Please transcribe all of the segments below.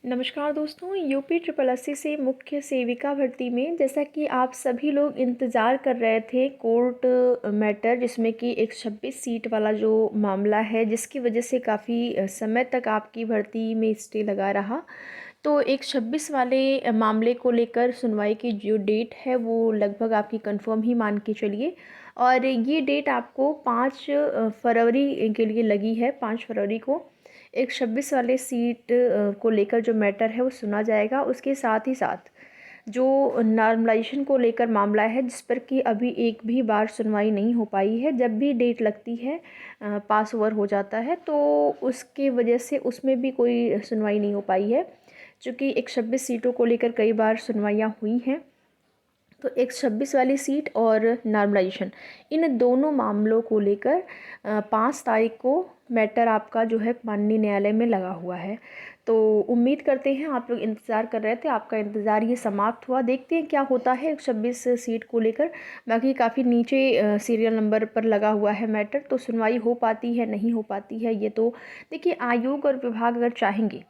नमस्कार दोस्तों, UP triple SC से मुख्य सेविका भर्ती में जैसा कि आप सभी लोग इंतज़ार कर रहे थे कोर्ट मैटर, जिसमें कि एक 26 सीट वाला जो मामला है, जिसकी वजह से काफ़ी समय तक आपकी भर्ती में स्टे लगा रहा। तो एक 26 वाले मामले को लेकर सुनवाई की जो डेट है वो लगभग आपकी कंफर्म ही मान के चलिए। और ये डेट आपको 5 फरवरी के लिए लगी है। 5 फरवरी को एक 26 वाले सीट को लेकर जो मैटर है वो सुना जाएगा। उसके साथ ही साथ जो नॉर्मलाइजेशन को लेकर मामला है, जिस पर कि अभी एक भी बार सुनवाई नहीं हो पाई है, जब भी डेट लगती है पास ओवर हो जाता है, तो उसके वजह से उसमें भी कोई सुनवाई नहीं हो पाई है। चूँकि एक 26 सीटों को लेकर कई बार सुनवाइयाँ हुई हैं, तो एक 26 वाली सीट और नॉर्मलाइजेशन, इन दोनों मामलों को लेकर 5 तारीख को मैटर आपका जो है माननीय न्यायालय में लगा हुआ है। तो उम्मीद करते हैं, आप लोग इंतज़ार कर रहे थे, आपका इंतज़ार ये समाप्त हुआ। देखते हैं क्या होता है एक 26 सीट को लेकर। बाकी काफ़ी नीचे सीरियल नंबर पर लगा हुआ है मैटर, तो सुनवाई हो पाती है नहीं हो पाती है, ये तो देखिए आयोग और विभाग अगर चाहेंगे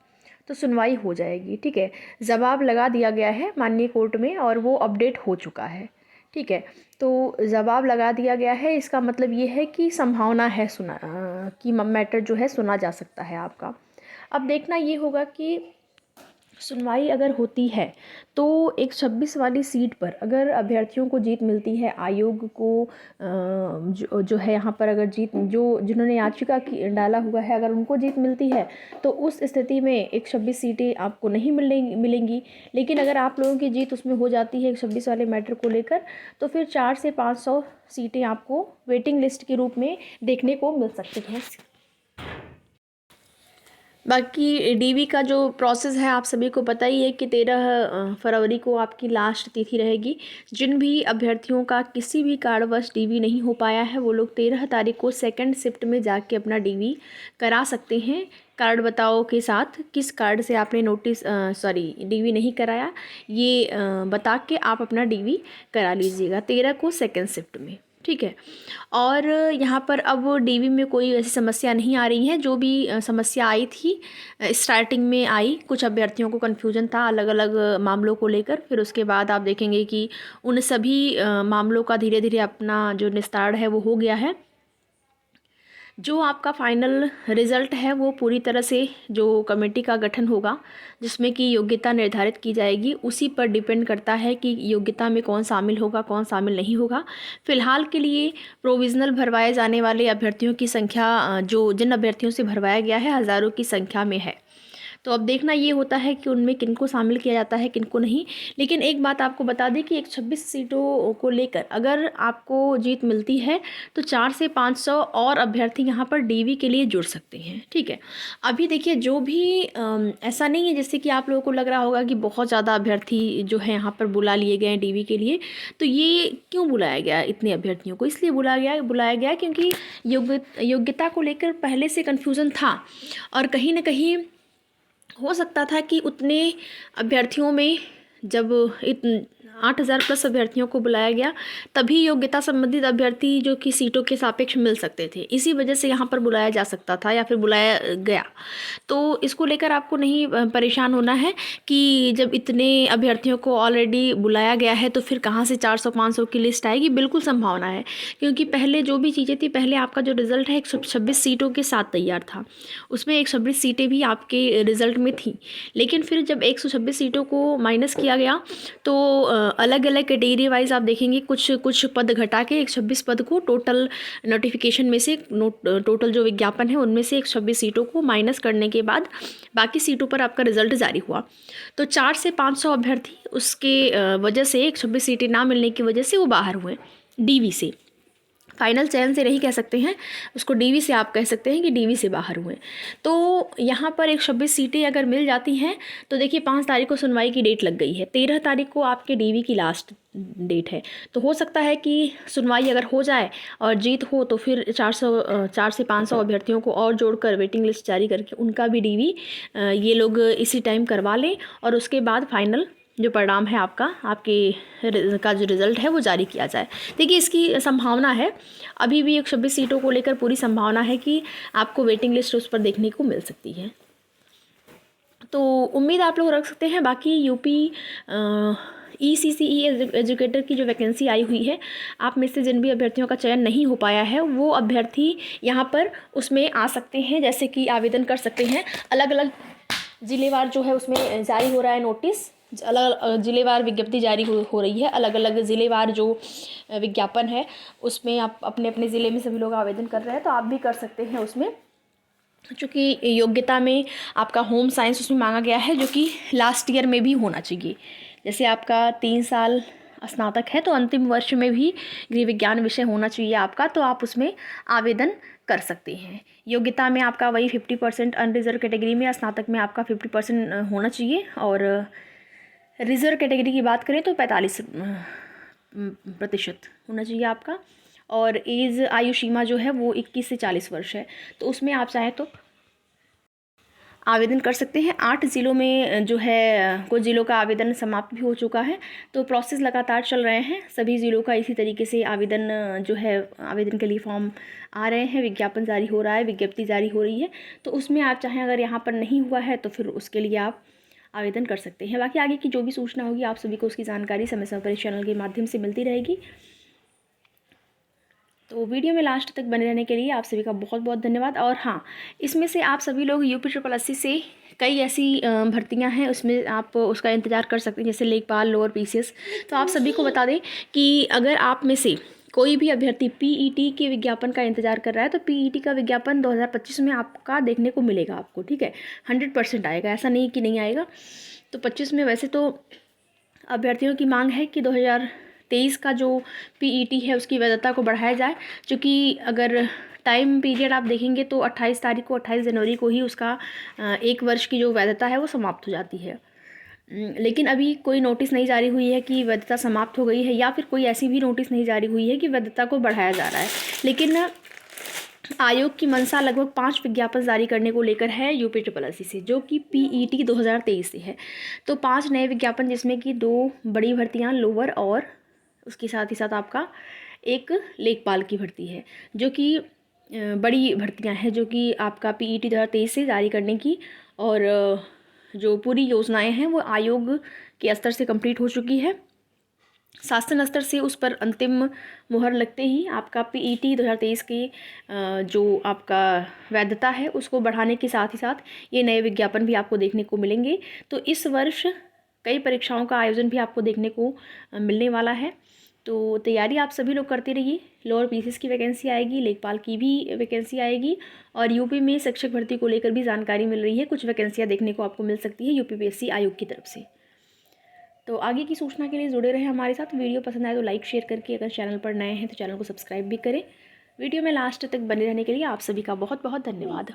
तो सुनवाई हो जाएगी। ठीक है, जवाब लगा दिया गया है माननीय कोर्ट में और वो अपडेट हो चुका है। ठीक है, तो जवाब लगा दिया गया है, इसका मतलब ये है कि संभावना है कि मैटर जो है सुना जा सकता है आपका। अब देखना ये होगा कि सुनवाई अगर होती है तो एक 26 वाली सीट पर अगर अभ्यर्थियों को जीत मिलती है, आयोग को जो है यहाँ पर अगर जीत जिन्होंने याचिका की डाला हुआ है, अगर उनको जीत मिलती है तो उस स्थिति में एक 26 सीटें आपको नहीं मिलेंगी। लेकिन अगर आप लोगों की जीत उसमें हो जाती है एक 26 वाले मैटर को लेकर, तो फिर 400 से 500 सीटें आपको वेटिंग लिस्ट के रूप में देखने को मिल सकती हैं। बाकी डीवी का जो प्रोसेस है आप सभी को पता ही है कि 13 फरवरी को आपकी लास्ट तिथि रहेगी। जिन भी अभ्यर्थियों का किसी भी कारणवश डीवी नहीं हो पाया है, वो लोग 13 तारीख को सेकंड शिफ्ट में जाके अपना डीवी करा सकते हैं। कार्ड बताओ के साथ किस कार्ड से आपने डीवी नहीं कराया, ये बता के आप अपना डीवी करा लीजिएगा 13 को सेकंड शिफ्ट में। ठीक है, और यहाँ पर अब डीवी में कोई ऐसी समस्या नहीं आ रही है। जो भी समस्या आई थी स्टार्टिंग में आई, कुछ अभ्यर्थियों को कन्फ्यूजन था अलग अलग मामलों को लेकर, फिर उसके बाद आप देखेंगे कि उन सभी मामलों का धीरे धीरे अपना जो निस्तारण है वो हो गया है। जो आपका फाइनल रिज़ल्ट है वो पूरी तरह से जो कमेटी का गठन होगा, जिसमें कि योग्यता निर्धारित की जाएगी, उसी पर डिपेंड करता है कि योग्यता में कौन शामिल होगा कौन शामिल नहीं होगा। फ़िलहाल के लिए प्रोविज़नल भरवाए जाने वाले अभ्यर्थियों की संख्या जो जिन अभ्यर्थियों से भरवाया गया है हज़ारों की संख्या में है। तो अब देखना ये होता है कि उनमें किनको शामिल किया जाता है किनको नहीं। लेकिन एक बात आपको बता दें कि एक 26 सीटों को लेकर अगर आपको जीत मिलती है तो 400 से 500 और अभ्यर्थी यहाँ पर डीवी के लिए जुड़ सकते हैं। ठीक है, अभी देखिए जो भी ऐसा नहीं है जैसे कि आप लोगों को लग रहा होगा कि बहुत ज़्यादा अभ्यर्थी जो है यहाँ पर बुला लिए गए हैं डीवी के लिए। तो ये क्यों बुलाया गया इतने अभ्यर्थियों को? इसलिए बुलाया गया क्योंकि योग्यता को लेकर पहले से कन्फ्यूज़न था, और कहीं ना कहीं हो सकता था कि उतने अभ्यर्थियों में जब 8,000 प्लस अभ्यर्थियों को बुलाया गया, तभी योग्यता संबंधित अभ्यर्थी जो कि सीटों के सापेक्ष मिल सकते थे, इसी वजह से यहाँ पर बुलाया जा सकता था या फिर बुलाया गया। तो इसको लेकर आपको नहीं परेशान होना है कि जब इतने अभ्यर्थियों को ऑलरेडी बुलाया गया है तो फिर कहाँ से 400-500 की लिस्ट आएगी। बिल्कुल संभावना है, क्योंकि पहले जो भी चीज़ें थी, पहले आपका जो रिज़ल्ट है 126 सीटों के साथ तैयार था, उसमें 126 सीटें भी आपके रिज़ल्ट में थी। लेकिन फिर जब 126 सीटों को माइनस किया गया तो अलग अलग कैटेगरी वाइज आप देखेंगे कुछ पद घटा के 126 पद को टोटल नोटिफिकेशन में से टोटल जो विज्ञापन है उनमें से 126 सीटों को माइनस करने के बाद बाकी सीटों पर आपका रिजल्ट जारी हुआ। तो 400 से 500 अभ्यर्थी उसके वजह से 126 सीटें ना मिलने की वजह से वो बाहर हुए डीवी से। फाइनल चयन से नहीं कह सकते हैं उसको, डीवी से आप कह सकते हैं कि डीवी से बाहर हुए। तो यहाँ पर 126 सीटें अगर मिल जाती हैं तो देखिए 5 तारीख को सुनवाई की डेट लग गई है, 13 तारीख को आपके डीवी की लास्ट डेट है। तो हो सकता है कि सुनवाई अगर हो जाए और जीत हो तो फिर 4 से 500 अभ्यर्थियों को और जोड़कर वेटिंग लिस्ट जारी करके उनका भी डीवी ये लोग इसी टाइम करवा लें, और उसके बाद फाइनल जो परिणाम है आपके का जो रिज़ल्ट है वो जारी किया जाए। देखिए इसकी संभावना है, अभी भी 126 सीटों को लेकर पूरी संभावना है कि आपको वेटिंग लिस्ट उस पर देखने को मिल सकती है। तो उम्मीद आप लोग रख सकते हैं। बाकी यूपी ECCE एजुकेटर की जो वैकेंसी आई हुई है, आप में से जिन भी अभ्यर्थियों का चयन नहीं हो पाया है वो अभ्यर्थी यहाँ पर उसमें आ सकते हैं, जैसे कि आवेदन कर सकते हैं। अलग अलग जिलेवार जो है उसमें जारी हो रहा है नोटिस, अलग अलग जिलेवार विज्ञप्ति जारी हो रही है। अलग अलग जिलेवार जो विज्ञापन है उसमें आप अपने अपने ज़िले में सभी लोग आवेदन कर रहे हैं, तो आप भी कर सकते हैं उसमें। चूँकि योग्यता में आपका होम साइंस उसमें मांगा गया है, जो कि लास्ट ईयर में भी होना चाहिए। जैसे आपका 3 साल स्नातक है तो अंतिम वर्ष में भी गृह विज्ञान विषय होना चाहिए आपका, तो आप उसमें आवेदन कर सकते हैं। योग्यता में आपका वही 50%, अनरिजर्व कैटेगरी में या स्नातक में आपका 50% होना चाहिए, और रिजर्व कैटेगरी की बात करें तो 45% होना चाहिए आपका। और एज आयु सीमा जो है वो 21 से 40 वर्ष है, तो उसमें आप चाहें तो आवेदन कर सकते हैं। 8 ज़िलों में जो है कुछ ज़िलों का आवेदन समाप्त भी हो चुका है, तो प्रोसेस लगातार चल रहे हैं। सभी ज़िलों का इसी तरीके से आवेदन जो है आवेदन के लिए फॉर्म आ रहे हैं, विज्ञापन जारी हो रहा है, विज्ञप्ति जारी हो रही है। तो उसमें आप चाहें अगर यहाँ पर नहीं हुआ है तो फिर उसके लिए आप आवेदन कर सकते हैं। बाकी आगे की जो भी सूचना होगी आप सभी को उसकी जानकारी समय समय पर इस चैनल के माध्यम से मिलती रहेगी। तो वीडियो में लास्ट तक बने रहने के लिए आप सभी का बहुत बहुत धन्यवाद। और हाँ, इसमें से आप सभी लोग UP-SSSC से कई ऐसी भर्तियां हैं, उसमें आप उसका इंतज़ार कर सकते हैं, जैसे लेखपाल, लोअर PCS। तो आप सभी को बता दें कि अगर आप में से कोई भी अभ्यर्थी PET के विज्ञापन का इंतज़ार कर रहा है तो PET का विज्ञापन 2025 में आपका देखने को मिलेगा आपको, ठीक है। 100% आएगा, ऐसा नहीं कि नहीं आएगा। तो 25 में वैसे तो अभ्यर्थियों की मांग है कि 2023 का जो PET है उसकी वैधता को बढ़ाया जाए, क्योंकि अगर टाइम पीरियड आप देखेंगे तो 28 तारीख को 28 जनवरी को ही उसका 1 वर्ष की जो वैधता है वो समाप्त हो जाती है। लेकिन अभी कोई नोटिस नहीं जारी हुई है कि वैधता समाप्त हो गई है, या फिर कोई ऐसी भी नोटिस नहीं जारी हुई है कि वैधता को बढ़ाया जा रहा है। लेकिन आयोग की मंशा लगभग 5 विज्ञापन जारी करने को लेकर है UP-SSSC से, जो कि PET 2023 से है। तो 5 नए विज्ञापन, जिसमें कि 2 बड़ी भर्तियां लोअर और उसके साथ ही साथ आपका एक लेखपाल की भर्ती है, जो कि बड़ी भर्तियां हैं, जो कि आपका PET 2023 से जारी करने की, और जो पूरी योजनाएं हैं वो आयोग के स्तर से कंप्लीट हो चुकी है। शासन स्तर से उस पर अंतिम मुहर लगते ही आपका PET 2023 की जो आपका वैधता है उसको बढ़ाने के साथ ही साथ ये नए विज्ञापन भी आपको देखने को मिलेंगे। तो इस वर्ष कई परीक्षाओं का आयोजन भी आपको देखने को मिलने वाला है। तो तैयारी आप सभी लोग करते रहिए। लोअर PCS की वैकेंसी आएगी, लेखपाल की भी वैकेंसी आएगी, और यूपी में शिक्षक भर्ती को लेकर भी जानकारी मिल रही है। कुछ वैकेंसियाँ देखने को आपको मिल सकती है UPSC आयोग की तरफ से। तो आगे की सूचना के लिए जुड़े रहें हमारे साथ। वीडियो पसंद आए तो लाइक शेयर करके, अगर चैनल पर नए हैं तो चैनल को सब्सक्राइब भी करें। वीडियो में लास्ट तक बने रहने के लिए आप सभी का बहुत बहुत धन्यवाद।